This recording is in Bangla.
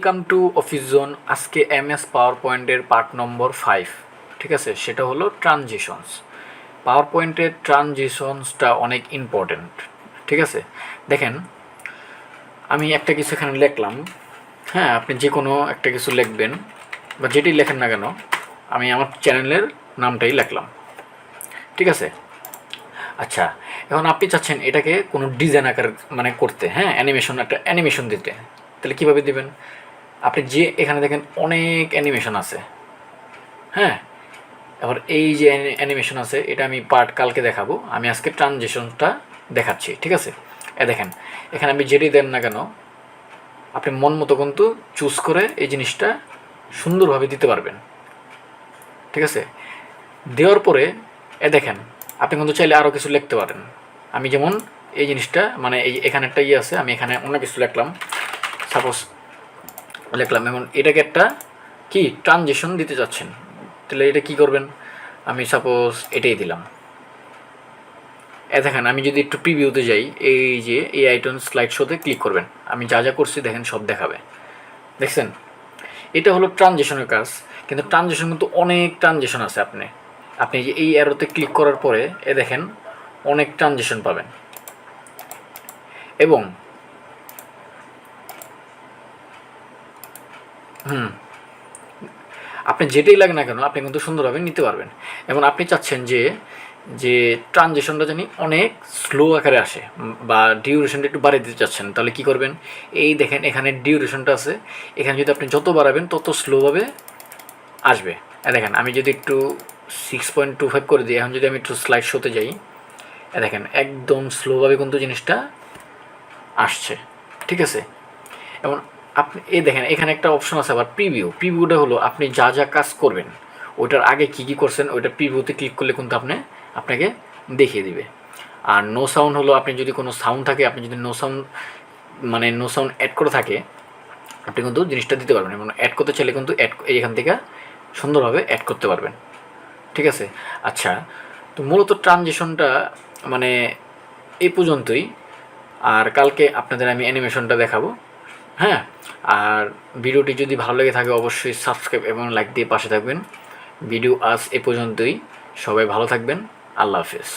Welcome to office zone. আজকে এমএস পাওয়ার পয়েন্টের পার্ট নম্বর 5, ঠিক আছে? সেটা হলো ট্রানজিশনস। পাওয়ার পয়েন্টের ট্রানজিশনসটা অনেক ইম্পর্টেন্ট, ঠিক আছে? দেখেন, আমি একটা কিছু এখানে লিখলাম। হ্যাঁ, আপনি যে কোনো একটা কিছু লিখবেন বা যেটি লেখেন না কেন, আমি আমার চ্যানেলের নামটাই লিখলাম, ঠিক আছে? আচ্ছা, এখন আপনি চাচ্ছেন এটাকে কোনো ডিজাইন আকার মানে করতে, হ্যাঁ, একটা অ্যানিমেশন দিতে। তাহলে কীভাবে দেবেন? আপনি যে এখানে দেখেন অনেক অ্যানিমেশন আছে, হ্যাঁ। এবার এই যে অ্যানিমেশন আছে এটা আমি কালকে দেখাবো, আমি আজকে ট্রানজিশনটা দেখাচ্ছি, ঠিক আছে? দেখেন, এখানে আমি যেটি দেন না কেন আপনি মন মতো কিন্তু চুজ করে এই জিনিসটা সুন্দরভাবে দিতে পারবেন, ঠিক আছে? দেওয়ার পরে দেখেন, আপনি কিন্তু চাইলে আরও কিছু লিখতে পারেন। আমি যেমন এই জিনিসটা মানে এখানে একটা আছে, আমি এখানে অন্য কিছু লিখলাম, সাপোজ লিখলাম এবং এটাকে একটা কি ট্রানজিশন দিতে চাচ্ছেন, তাহলে এটা কি করবেন? আমি সাপোজ এটাই দিলাম। দেখেন, আমি যদি একটু প্রিভিউতে যাই, এই যে এই আইটন স্লাইড শোতে ক্লিক করবেন, আমি যা যা করছি দেখেন সব দেখাবে। দেখছেন, এটা হলো ট্রানজিশনের কাজ। কিন্তু ট্রানজিশন কিন্তু অনেক ট্রানজিশন আছে। আপনি যে এই অ্যারোতে ক্লিক করার পরে দেখেন অনেক ট্রানজিশন পাবেন। এবং আপনি যেটাই লাগে না কেন আপনি কিন্তু সুন্দরভাবে নিতে পারবেন। এবং আপনি চাচ্ছেন যে যে ট্রানজিশনটা জানি অনেক স্লো আকারে আসে বা ডিউরেশনটা একটু বাড়িয়ে দিতে চাচ্ছেন, তাহলে কী করবেন? এই দেখেন এখানে ডিউরেশনটা আছে, এখানে যদি আপনি যত বাড়াবেন তত স্লোভাবে আসবে। দেখেন, আমি যদি একটু 6.25 করে দিই, এখন যদি আমি একটু স্লাইড শোতে যাই, দেখেন একদম স্লোভাবে কিন্তু জিনিসটা আসছে, ঠিক আছে? এবং আপনি দেখেন এখানে একটা অপশন আছে আবার প্রিভিউটা হলো আপনি যা যা কাজ করবেন ওইটার আগে কী কী করছেন ওইটা প্রিভিউতে ক্লিক করলে কিন্তু আপনাকে দেখিয়ে দিবে। আর নো সাউন্ড হলো আপনি যদি কোনো সাউন্ড থাকে, আপনি যদি নো সাউন্ড অ্যাড করে থাকে আপনি কিন্তু জিনিসটা দিতে পারবেন এবং অ্যাড করতে চাইলে কিন্তু এখান থেকে সুন্দরভাবে অ্যাড করতে পারবেন, ঠিক আছে? আচ্ছা, তো মূলত ট্রানজিশনটা মানে এই পর্যন্তই। আর কালকে আপনাদের আমি অ্যানিমেশনটা দেখাবো, হ্যাঁ। আর ভিডিওটি যদি ভালো লেগে থাকে অবশ্যই সাবস্ক্রাইব এবং লাইক দিয়ে পাশে থাকবেন। ভিডিও আজ এ পর্যন্তই। সবাই ভালো থাকবেন। আল্লাহ হাফেজ।